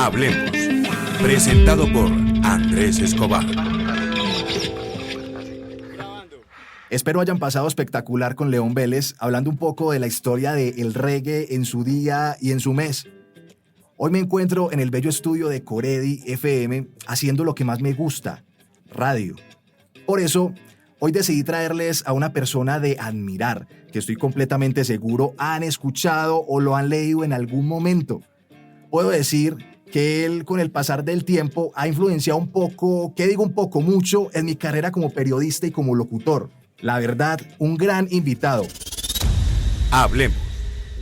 Hablemos. Presentado por Andrés Escobar. Espero hayan pasado espectacular con León Vélez, hablando un poco de la historia del reggae en su día y en su mes. Hoy me encuentro en el bello estudio de Coredi FM haciendo lo que más me gusta, radio. Por eso, hoy decidí traerles a una persona de admirar, que estoy completamente seguro han escuchado o lo han leído en algún momento. Puedo decir que él, con el pasar del tiempo, ha influenciado un poco, mucho, en mi carrera como periodista y como locutor. La verdad, un gran invitado. Hablemos.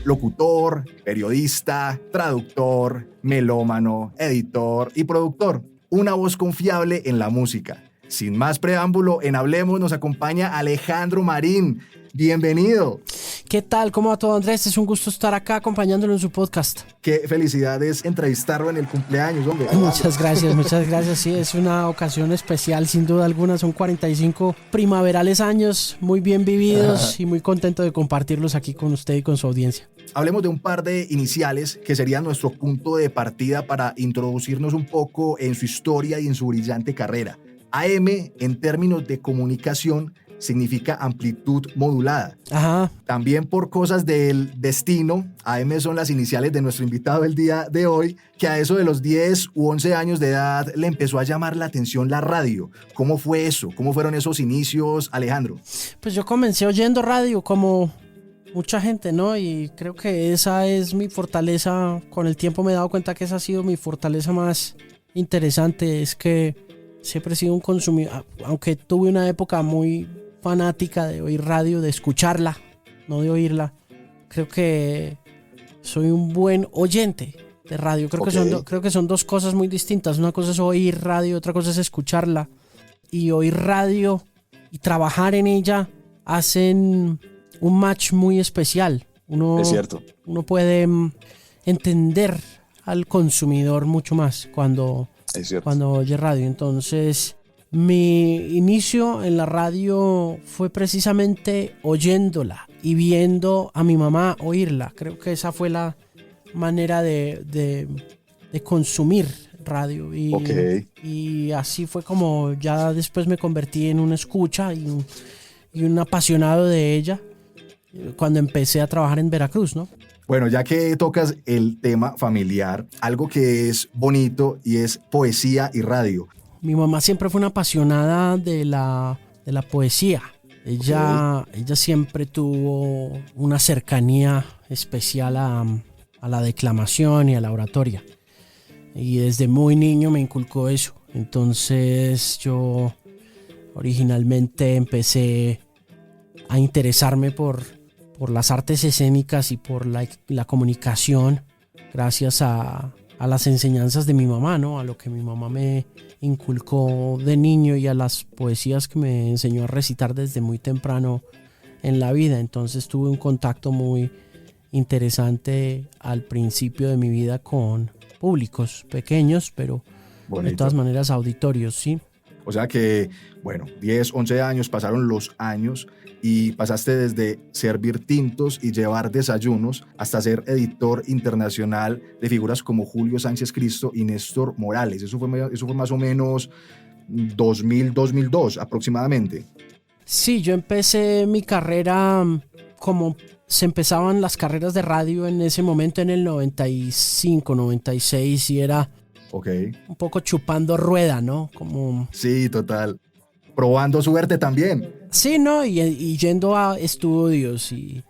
Locutor, periodista, traductor, melómano, editor y productor. Una voz confiable en la música. Sin más preámbulo, en Hablemos nos acompaña Alejandro Marín. Bienvenido. ¿Qué tal? ¿Cómo va todo, Andrés? Es un gusto estar acá acompañándolo en su podcast. Qué felicidad es entrevistarlo en el cumpleaños, hombre. Muchas gracias. Sí, es una ocasión especial, sin duda alguna. Son 45 primaverales años, muy bien vividos y muy contento de compartirlos aquí con usted y con su audiencia. Hablemos de un par de iniciales que serían nuestro punto de partida para introducirnos un poco en su historia y en su brillante carrera. AM, en términos de comunicación, significa amplitud modulada. Ajá. También por cosas del destino, AM son las iniciales de nuestro invitado del día de hoy, que a eso de los 10 u 11 años de edad le empezó a llamar la atención la radio. ¿Cómo fue eso? ¿Cómo fueron esos inicios, Alejandro? Pues yo comencé oyendo radio como mucha gente, ¿no? Y creo que esa es mi fortaleza. Con el tiempo me he dado cuenta que esa ha sido mi fortaleza más interesante. Es que siempre he sido un consumidor, aunque tuve una época muy fanática de oír radio, de escucharla, no de oírla. Creo que soy un buen oyente de radio. Creo que son dos cosas muy distintas. Una cosa es oír radio, otra cosa es escucharla. Y oír radio y trabajar en ella hacen un match muy especial. Es cierto. Uno puede entender al consumidor mucho más cuando oye radio. Entonces, mi inicio en la radio fue precisamente oyéndola y viendo a mi mamá oírla. Creo que esa fue la manera de consumir radio. Y así fue como ya después me convertí en una escucha y un apasionado de ella cuando empecé a trabajar en Veracruz, ¿no? Bueno, ya que tocas el tema familiar, algo que es bonito y es poesía y radio. Mi mamá siempre fue una apasionada de la poesía. Ella siempre tuvo una cercanía especial a la declamación y a la oratoria. Y desde muy niño me inculcó eso. Entonces yo originalmente empecé a interesarme por las artes escénicas y por la comunicación gracias a las enseñanzas de mi mamá, ¿no? A lo que mi mamá me inculcó de niño y a las poesías que me enseñó a recitar desde muy temprano en la vida. Entonces tuve un contacto muy interesante al principio de mi vida con públicos pequeños, pero bonito. De todas maneras auditorios, ¿sí? O sea que, 10, 11 años, pasaron los años y pasaste desde servir tintos y llevar desayunos hasta ser editor internacional de figuras como Julio Sánchez Cristo y Néstor Morales. Eso fue más o menos 2000-2002 aproximadamente. Sí, yo empecé mi carrera como se empezaban las carreras de radio en ese momento, en el 95, 96, y era un poco chupando rueda, ¿no? Sí, total. Probando suerte también. Sí, ¿no? Y yendo a estudios y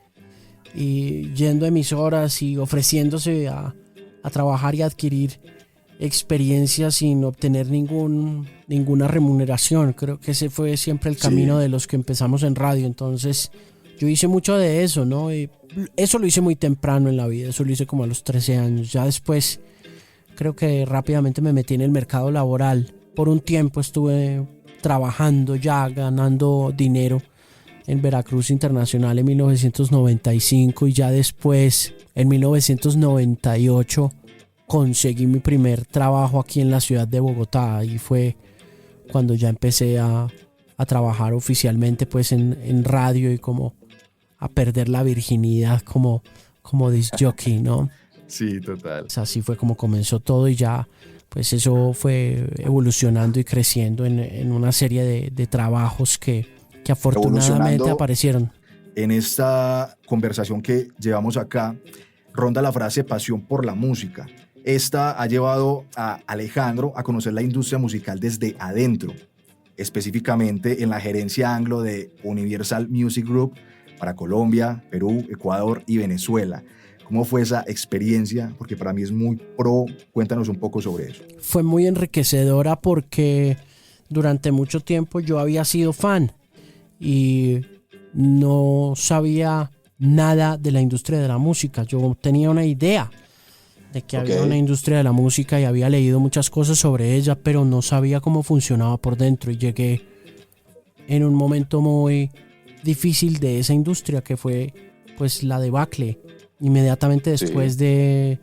yendo a emisoras y ofreciéndose a trabajar y adquirir experiencias sin obtener ninguna remuneración. Creo que ese fue siempre el camino de los que empezamos en radio. Entonces yo hice mucho de eso, ¿no? Y eso lo hice muy temprano en la vida. Eso lo hice como a los 13 años. Ya después creo que rápidamente me metí en el mercado laboral. Por un tiempo estuve trabajando ya, ganando dinero en Veracruz Internacional en 1995 y ya después, en 1998, conseguí mi primer trabajo aquí en la ciudad de Bogotá y fue cuando ya empecé a trabajar oficialmente pues en radio y como a perder la virginidad como disc jockey, ¿no? Sí, total. Así fue como comenzó todo y ya pues eso fue evolucionando y creciendo en una serie de trabajos que afortunadamente Evolucionando. aparecieron. En esta conversación que llevamos acá, ronda la frase pasión por la música. Esta ha llevado a Alejandro a conocer la industria musical desde adentro, específicamente en la gerencia anglo de Universal Music Group para Colombia, Perú, Ecuador y Venezuela. ¿Cómo fue esa experiencia? Porque para mí es muy pro. Cuéntanos un poco sobre eso. Fue muy enriquecedora porque durante mucho tiempo yo había sido fan y no sabía nada de la industria de la música. Yo tenía una idea de que había una industria de la música y había leído muchas cosas sobre ella, pero no sabía cómo funcionaba por dentro y llegué en un momento muy difícil de esa industria que fue pues la debacle inmediatamente después de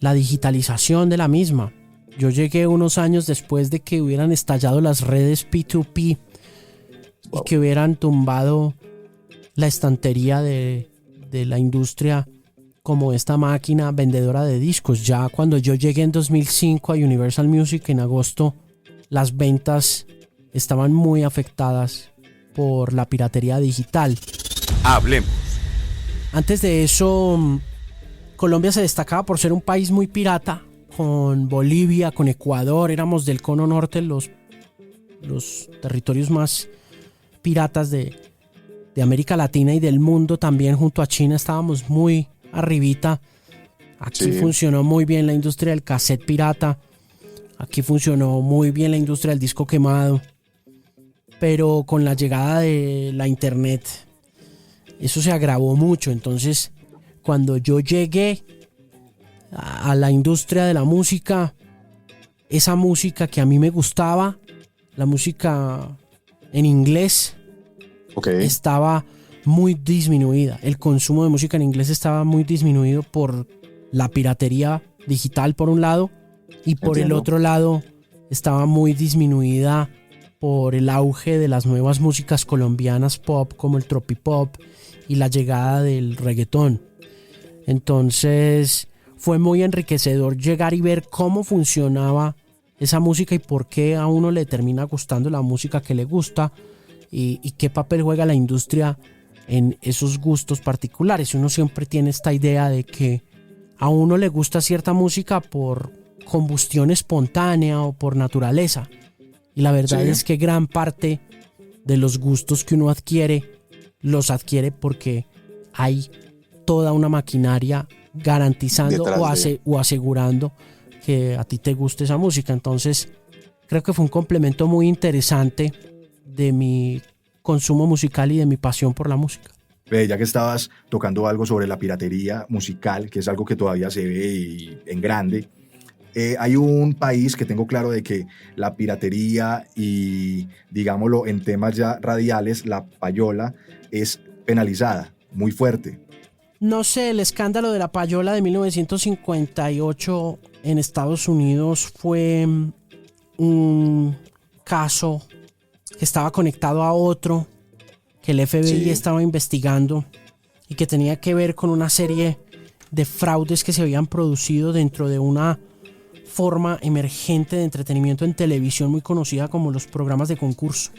la digitalización de la misma. Yo llegué unos años después de que hubieran estallado las redes P2P y que hubieran tumbado la estantería de la industria como esta máquina vendedora de discos. Ya cuando yo llegué en 2005 a Universal Music en agosto, las ventas estaban muy afectadas por la piratería digital. Hablemos. Antes de eso, Colombia se destacaba por ser un país muy pirata, con Bolivia, con Ecuador, éramos del cono norte los territorios más piratas de América Latina y del mundo también. Junto a China estábamos muy arribita. Aquí funcionó muy bien la industria del cassette pirata, aquí funcionó muy bien la industria del disco quemado, pero con la llegada de la internet eso se agravó mucho. Entonces cuando yo llegué a la industria de la música, esa música que a mí me gustaba, la música en inglés, estaba muy disminuida. El consumo de música en inglés estaba muy disminuido por la piratería digital por un lado, y por el otro lado estaba muy disminuida por el auge de las nuevas músicas colombianas pop como el tropipop y la llegada del reggaetón. Entonces fue muy enriquecedor llegar y ver cómo funcionaba esa música y por qué a uno le termina gustando la música que le gusta y qué papel juega la industria en esos gustos particulares. Uno siempre tiene esta idea de que a uno le gusta cierta música por combustión espontánea o por naturaleza, y la verdad es que gran parte de los gustos que uno adquiere los adquiere porque hay toda una maquinaria garantizando o asegurando que a ti te guste esa música. Entonces creo que fue un complemento muy interesante de mi consumo musical y de mi pasión por la música. Ya que estabas tocando algo sobre la piratería musical, que es algo que todavía se ve en grande, hay un país que tengo claro de que la piratería y, digámoslo, en temas ya radiales, la payola es penalizada, muy fuerte. No sé, el escándalo de la payola de 1958 en Estados Unidos fue un caso que estaba conectado a otro que el FBI estaba investigando y que tenía que ver con una serie de fraudes que se habían producido dentro de una forma emergente de entretenimiento en televisión muy conocida como los programas de concurso.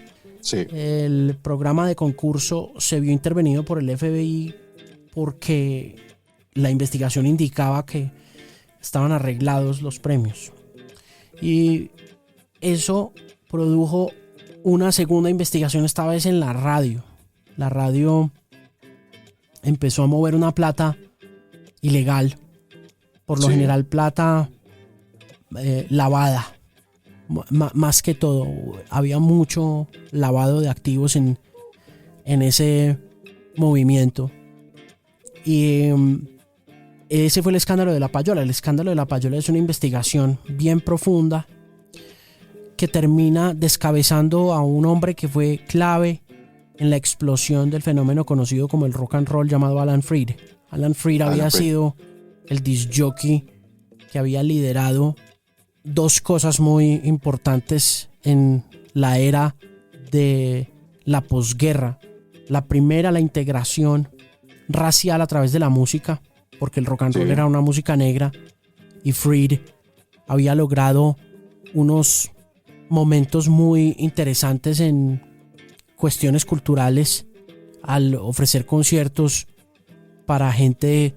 El programa de concurso se vio intervenido por el FBI porque la investigación indicaba que estaban arreglados los premios, y eso produjo una segunda investigación, esta vez en la radio. La radio empezó a mover una plata ilegal, por lo general plata lavada, más que todo. Había mucho lavado de activos en ese movimiento, y ese fue el escándalo de la payola. El escándalo de la payola es una investigación bien profunda que termina descabezando a un hombre que fue clave en la explosión del fenómeno conocido como el rock and roll, llamado Alan Freed. Alan Freed había sido el disc jockey que había liderado dos cosas muy importantes en la era de la posguerra. La primera, la integración racial a través de la música, porque el rock and roll Sí. era una música negra y Freed había logrado unos momentos muy interesantes en cuestiones culturales al ofrecer conciertos para gente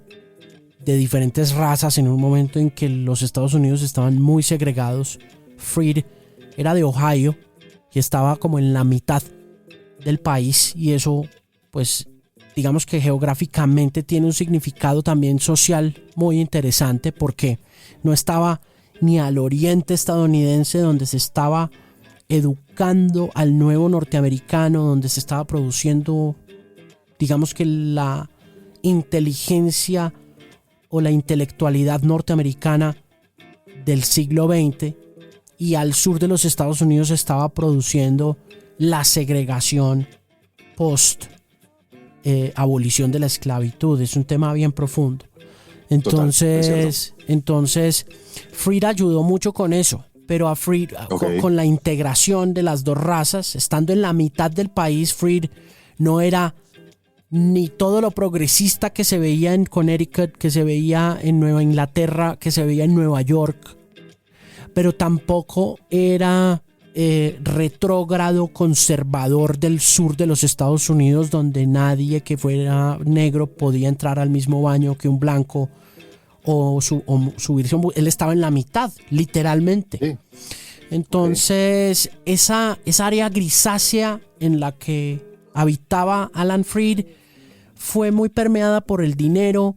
de diferentes razas en un momento en que los Estados Unidos estaban muy segregados. Freed era de Ohio y estaba como en la mitad del país, y eso pues digamos que geográficamente tiene un significado también social muy interesante, porque no estaba ni al oriente estadounidense, donde se estaba educando al nuevo norteamericano, donde se estaba produciendo, digamos que la inteligencia o la intelectualidad norteamericana del siglo XX, y al sur de los Estados Unidos se estaba produciendo la segregación post abolición de la esclavitud. Es un tema bien profundo. Entonces Freed ayudó mucho con eso, pero a Freed, con la integración de las dos razas, estando en la mitad del país, Freed no era ni todo lo progresista que se veía en Connecticut, que se veía en Nueva Inglaterra, que se veía en Nueva York, pero tampoco era retrógrado conservador del sur de los Estados Unidos, donde nadie que fuera negro podía entrar al mismo baño que un blanco o subirse. Él estaba en la mitad, literalmente. Sí. Entonces, esa área grisácea en la que habitaba Alan Freed fue muy permeada por el dinero,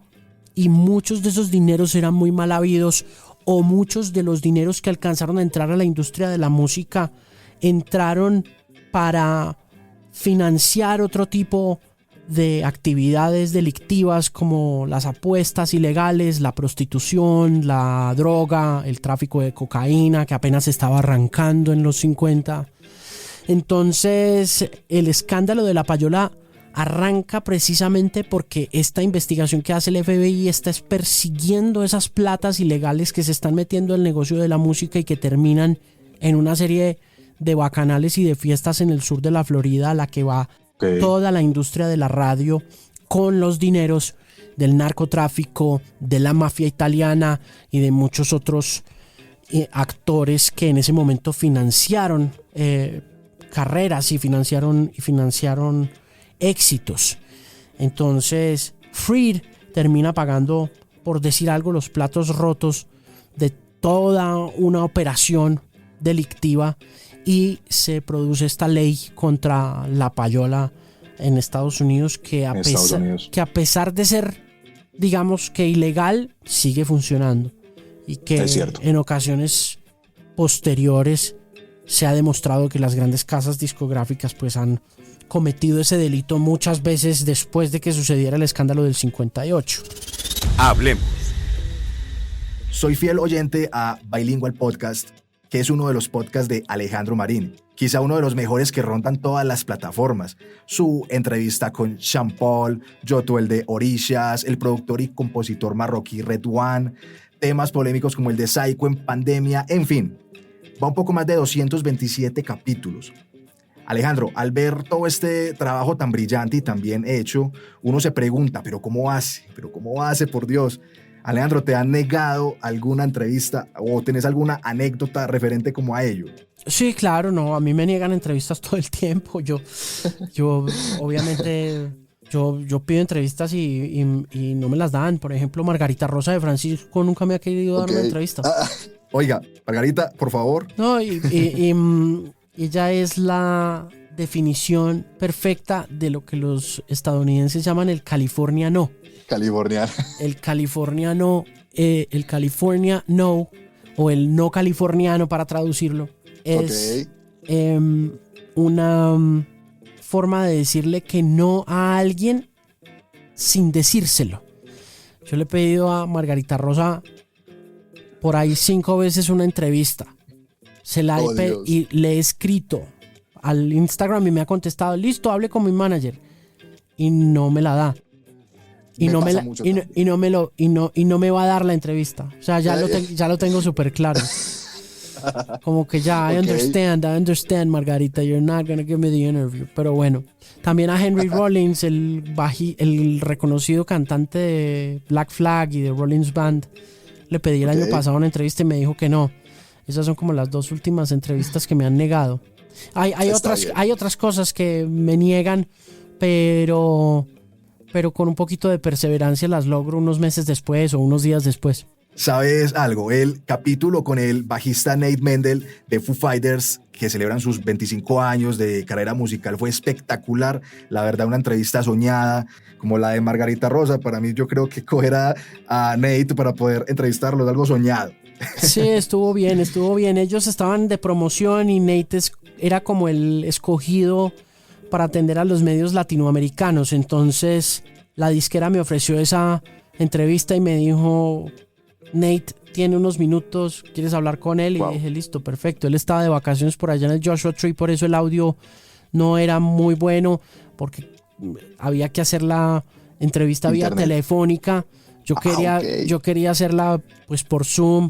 y muchos de esos dineros eran muy mal habidos, o muchos de los dineros que alcanzaron a entrar a la industria de la música entraron para financiar otro tipo de actividades delictivas, como las apuestas ilegales, la prostitución, la droga, el tráfico de cocaína, que apenas estaba arrancando en los 50. Entonces, el escándalo de la payola arranca precisamente porque esta investigación que hace el FBI está persiguiendo esas platas ilegales que se están metiendo al negocio de la música y que terminan en una serie de bacanales y de fiestas en el sur de la Florida, a la que va toda la industria de la radio, con los dineros del narcotráfico, de la mafia italiana y de muchos otros actores que en ese momento financiaron carreras y financiaron éxitos. Entonces Freed termina pagando, por decir algo, los platos rotos de toda una operación delictiva, y se produce esta ley contra la payola en Estados Unidos que a pesar de ser, digamos que ilegal, sigue funcionando, y que en ocasiones posteriores se ha demostrado que las grandes casas discográficas pues han cometido ese delito muchas veces después de que sucediera el escándalo del 58. Hablemos. Soy fiel oyente a Bilingual Podcast, que es uno de los podcasts de Alejandro Marín, quizá uno de los mejores que rondan todas las plataformas. Su entrevista con Sean Paul, Yoto el de Orishas, el productor y compositor marroquí Redouane, temas polémicos como el de Psycho en pandemia, en fin, va un poco más de 227 capítulos. Alejandro, al ver todo este trabajo tan brillante y tan bien hecho, uno se pregunta, ¿pero cómo hace? ¿Pero cómo hace, por Dios? Alejandro, ¿te han negado alguna entrevista o tenés alguna anécdota referente como a ello? Sí, claro, no, a mí me niegan entrevistas todo el tiempo. Yo obviamente, yo pido entrevistas y no me las dan. Por ejemplo, Margarita Rosa de Francisco nunca me ha querido dar una entrevista. Oiga, Margarita, por favor. No, ella es la definición perfecta de lo que los estadounidenses llaman el California No. Californiano. El California No, o el no californiano, para traducirlo, es una forma de decirle que no a alguien sin decírselo. Yo le he pedido a Margarita Rosa por ahí 5 veces una entrevista. Y le he escrito al Instagram y me ha contestado, listo, hable con mi manager, y no me la da. Y no me va a dar la entrevista. O sea, ya lo tengo súper claro. Como que ya, Ok. I understand, Margarita, you're not gonna give me the interview. Pero bueno, también a Henry Rollins, el reconocido cantante de Black Flag y de Rollins Band, le pedí el año Ok. pasado una entrevista y me dijo que no. Esas son como las 2 últimas entrevistas que me han negado. Hay Está bien. otras cosas que me niegan, pero con un poquito de perseverancia las logro unos meses después o unos días después. ¿Sabes algo? El capítulo con el bajista Nate Mendel de Foo Fighters, que celebran sus 25 años de carrera musical, fue espectacular. La verdad, una entrevista soñada, como la de Margarita Rosa. Para mí, yo creo que coger a Nate para poder entrevistarlo es algo soñado. Sí, estuvo bien. Ellos estaban de promoción y Nate era como el escogido para atender a los medios latinoamericanos. Entonces la disquera me ofreció esa entrevista y me dijo, Nate tiene unos minutos, ¿quieres hablar con él? Y Wow. dije, listo, perfecto. Él estaba de vacaciones por allá en el Joshua Tree, por eso el audio no era muy bueno, porque había que hacer la entrevista vía Internet. telefónica. Yo Ok. quería hacerla pues por Zoom,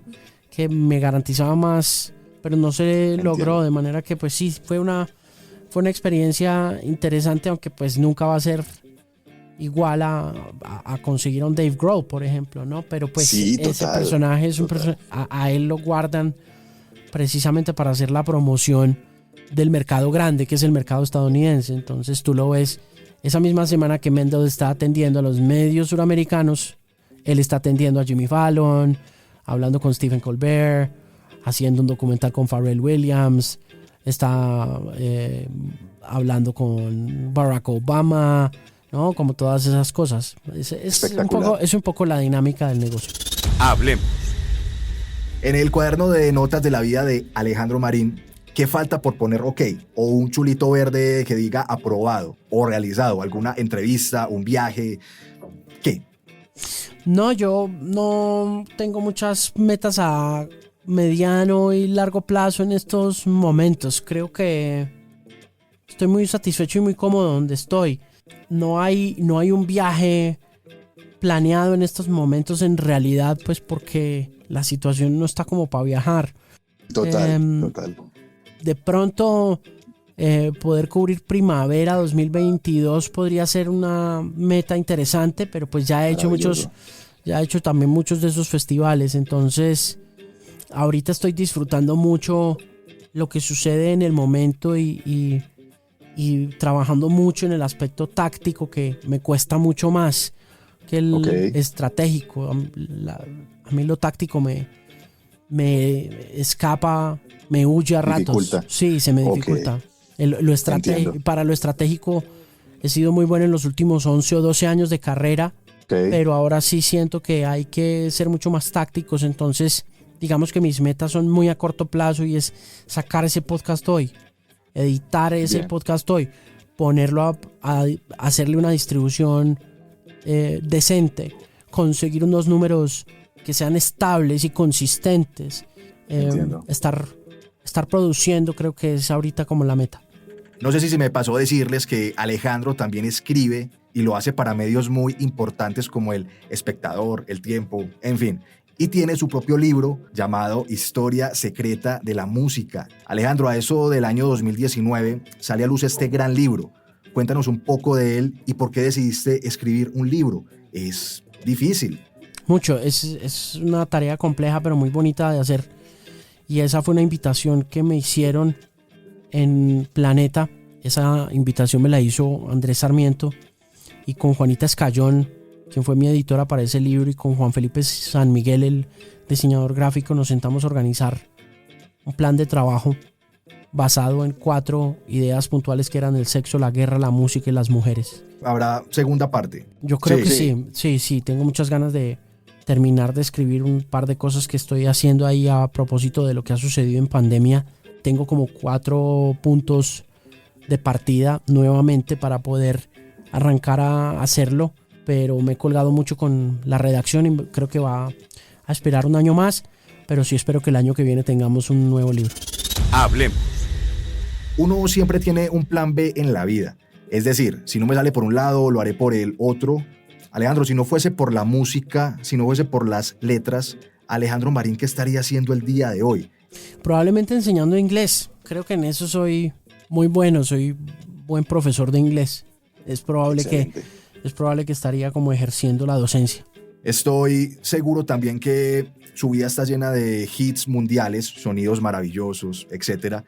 que me garantizaba más, pero no se logró, de manera que pues sí, fue una experiencia interesante, aunque pues nunca va a ser igual a conseguir a un Dave Grohl, por ejemplo, ¿no? Pero pues Sí, ese total, personaje es un total. a él lo guardan precisamente para hacer la promoción del mercado grande, que es el mercado estadounidense. Entonces tú lo ves, esa misma semana que Mendel está atendiendo a los medios suramericanos, él está atendiendo a Jimmy Fallon, hablando con Stephen Colbert, haciendo un documental con Pharrell Williams, está hablando con Barack Obama, ¿no? Como todas esas cosas. Espectacular. Es un poco la dinámica del negocio. Hablemos. En el cuaderno de notas de la vida de Alejandro Marín, ¿qué falta por poner OK? O un chulito verde que diga aprobado o realizado, alguna entrevista, un viaje, ¿qué? No, yo no tengo muchas metas a mediano y largo plazo en estos momentos. Creo que estoy muy satisfecho y muy cómodo donde estoy. No hay un viaje planeado en estos momentos en realidad, pues porque la situación no está como para viajar. Total. De pronto poder cubrir primavera 2022 podría ser una meta interesante, pero pues ya he hecho también muchos de esos festivales. Entonces ahorita estoy disfrutando mucho lo que sucede en el momento y trabajando mucho en el aspecto táctico, que me cuesta mucho más que el estratégico. A mí lo táctico me escapa, me huye a ratos. Dificulta. Sí, se me dificulta. Entiendo. Para lo estratégico he sido muy bueno en los últimos 11 o 12 años de carrera, pero ahora sí siento que hay que ser mucho más tácticos. Entonces digamos que mis metas son muy a corto plazo y es sacar ese podcast hoy, editar ese podcast hoy, ponerlo a hacerle una distribución decente, conseguir unos números que sean estables y consistentes, estar produciendo. Creo que es ahorita como la meta. No sé si se me pasó decirles que Alejandro también escribe y lo hace para medios muy importantes como El Espectador, El Tiempo, en fin. Y tiene su propio libro llamado Historia Secreta de la Música. Alejandro, a eso del año 2019 sale a luz este gran libro. Cuéntanos un poco de él y por qué decidiste escribir un libro. Es difícil. Mucho, es una tarea compleja pero muy bonita de hacer. Y esa fue una invitación que me hicieron en Planeta. Esa invitación me la hizo Andrés Sarmiento, y con Juanita Escayón, quien fue mi editora para ese libro, y con Juan Felipe San Miguel, el diseñador gráfico, nos sentamos a organizar un plan de trabajo basado en 4 ideas puntuales, que eran el sexo, la guerra, la música y las mujeres. Habrá segunda parte. Yo creo que sí, tengo muchas ganas de terminar de escribir un par de cosas que estoy haciendo ahí a propósito de lo que ha sucedido en pandemia. Tengo como 4 puntos de partida nuevamente para poder arrancar a hacerlo, pero me he colgado mucho con la redacción y creo que va a esperar un año más, pero sí espero que el año que viene tengamos un nuevo libro. Hablemos. Uno siempre tiene un plan B en la vida. Es decir, si no me sale por un lado, lo haré por el otro. Alejandro, si no fuese por la música, si no fuese por las letras, Alejandro Marín, ¿qué estaría haciendo el día de hoy? Probablemente enseñando inglés. Creo que en eso soy muy bueno, soy buen profesor de inglés. Es probable que estaría como ejerciendo la docencia. Estoy seguro también que su vida está llena de hits mundiales, sonidos maravillosos, etc.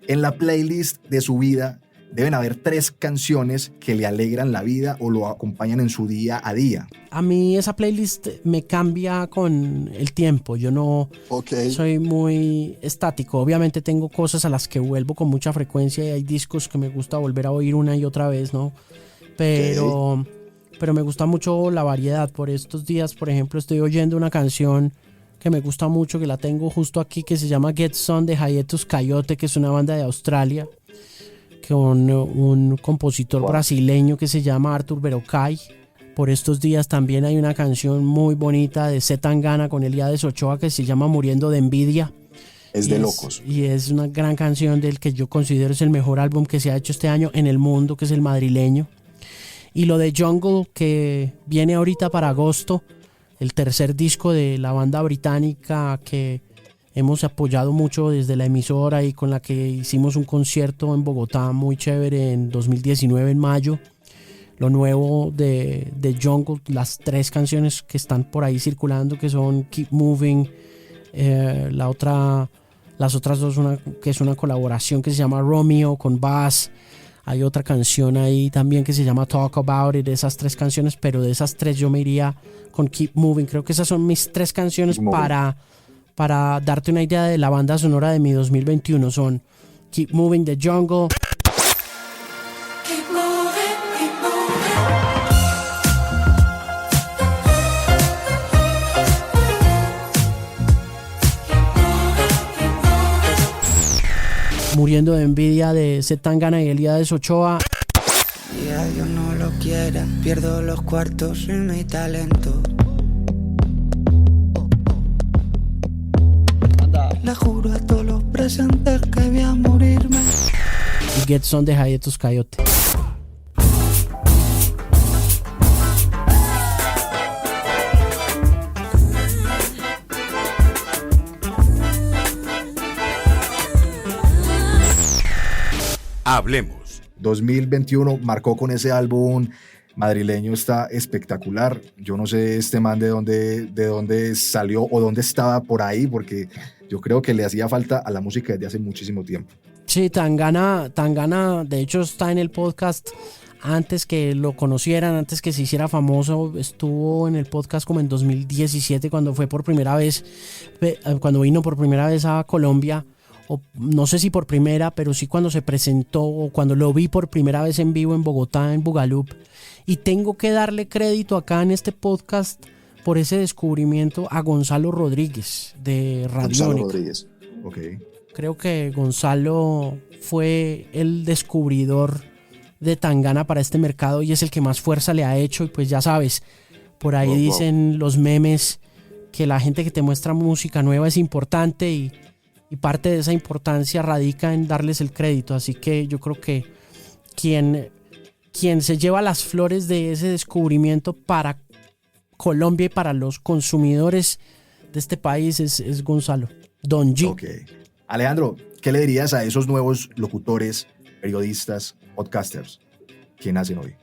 En la playlist de su vida deben haber 3 canciones que le alegran la vida o lo acompañan en su día a día. A mí esa playlist me cambia con el tiempo. Yo no soy muy estático. Obviamente tengo cosas a las que vuelvo con mucha frecuencia y hay discos que me gusta volver a oír una y otra vez, ¿no? Pero me gusta mucho la variedad. Por estos días, por ejemplo, estoy oyendo una canción que me gusta mucho, que la tengo justo aquí, que se llama Get Some de Hiatus Coyote, que es una banda de Australia, con un compositor brasileño que se llama Arthur Verocai. Por estos días también hay una canción muy bonita de C. Tangana con Elías Ochoa que se llama Muriendo de Envidia. Es de locos. Y es una gran canción del que yo considero es el mejor álbum que se ha hecho este año en el mundo, que es el madrileño. Y lo de Jungle, que viene ahorita para agosto, el tercer disco de la banda británica que hemos apoyado mucho desde la emisora y con la que hicimos un concierto en Bogotá muy chévere en 2019 en mayo. Lo nuevo de Jungle, las 3 canciones que están por ahí circulando, que son Keep Moving, las otras 2 que es una colaboración que se llama Romeo con Bass. Hay otra canción ahí también que se llama Talk About It, de esas 3 canciones, pero de esas 3 yo me iría con Keep Moving. Creo que esas son mis 3 canciones para darte una idea de la banda sonora de mi 2021. Son Keep Moving de Jungle, Muriendo de Envidia de C. Tangana y Elías Ochoa. Y a Dios no lo quiera, pierdo los cuartos y mi talento. Le juro a todos los presentes que voy a morirme. Y Get Some de Hiatus Coyote. Hablemos. 2021 marcó con ese álbum madrileño, está espectacular. Yo no sé este man de dónde salió o dónde estaba por ahí, porque yo creo que le hacía falta a la música desde hace muchísimo tiempo. Sí, Tangana, de hecho está en el podcast antes que lo conocieran, antes que se hiciera famoso. Estuvo en el podcast como en 2017 cuando vino por primera vez a Colombia. O no sé si por primera, pero sí cuando se presentó o cuando lo vi por primera vez en vivo en Bogotá, en Bugaloop. Y tengo que darle crédito acá en este podcast por ese descubrimiento a Gonzalo Rodríguez de Radiónica. Gonzalo Rodríguez, ok. Creo que Gonzalo fue el descubridor de Tangana para este mercado y es el que más fuerza le ha hecho. Y pues ya sabes, por ahí dicen los memes que la gente que te muestra música nueva es importante y parte de esa importancia radica en darles el crédito. Así que yo creo que quien se lleva las flores de ese descubrimiento para Colombia y para los consumidores de este país es Gonzalo, Don G. Ok. Alejandro, ¿qué le dirías a esos nuevos locutores, periodistas, podcasters que nacen hoy?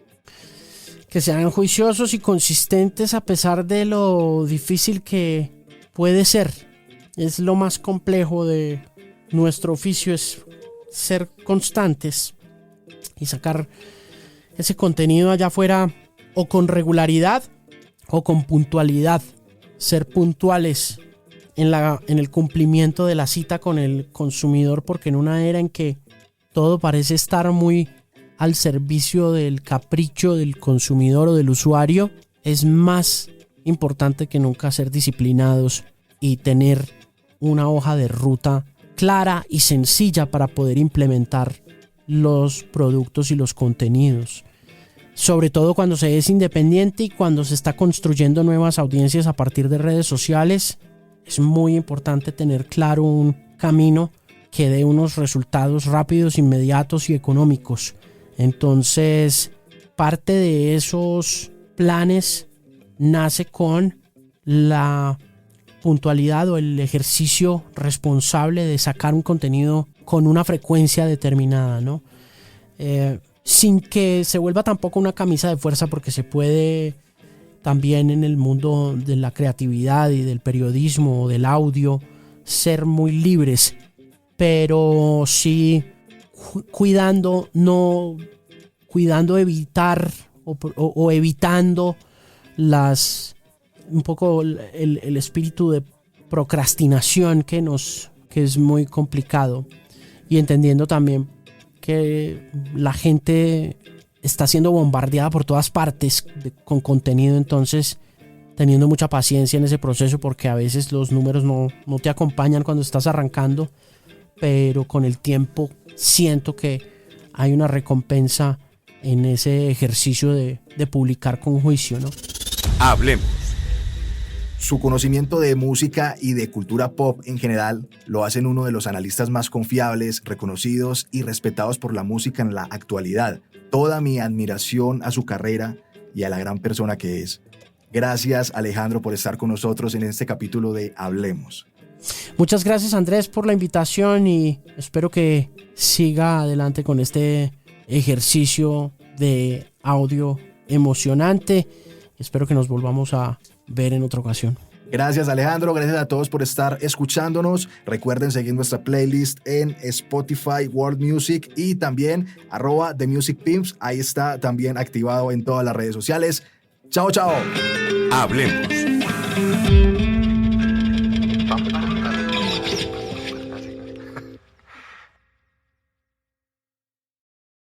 Que sean juiciosos y consistentes a pesar de lo difícil que puede ser. Es lo más complejo de nuestro oficio, es ser constantes y sacar ese contenido allá afuera o con regularidad o con puntualidad. Ser puntuales en el cumplimiento de la cita con el consumidor, porque en una era en que todo parece estar muy al servicio del capricho del consumidor o del usuario, es más importante que nunca ser disciplinados y tener una hoja de ruta clara y sencilla para poder implementar los productos y los contenidos. Sobre todo cuando se es independiente y cuando se está construyendo nuevas audiencias a partir de redes sociales, es muy importante tener claro un camino que dé unos resultados rápidos, inmediatos y económicos. Entonces, parte de esos planes nace con la puntualidad o el ejercicio responsable de sacar un contenido con una frecuencia determinada, ¿no? Sin que se vuelva tampoco una camisa de fuerza, porque se puede también en el mundo de la creatividad y del periodismo o del audio ser muy libres, pero sí cuidando evitar o evitando un poco el espíritu de procrastinación que es muy complicado, y entendiendo también que la gente está siendo bombardeada por todas partes con contenido, entonces teniendo mucha paciencia en ese proceso, porque a veces los números no te acompañan cuando estás arrancando, pero con el tiempo siento que hay una recompensa en ese ejercicio de publicar con juicio, ¿no? Hablemos. Su conocimiento de música y de cultura pop en general lo hacen uno de los analistas más confiables, reconocidos y respetados por la música en la actualidad. Toda mi admiración a su carrera y a la gran persona que es. Gracias, Alejandro, por estar con nosotros en este capítulo de Hablemos. Muchas gracias, Andrés, por la invitación, y espero que siga adelante con este ejercicio de audio emocionante. Espero que nos volvamos a ver en otra ocasión. Gracias, Alejandro. Gracias a todos por estar escuchándonos. Recuerden seguir nuestra playlist en Spotify, World Music, y también @TheMusicPimps. Ahí está también activado en todas las redes sociales. Chao, chao. Hablemos.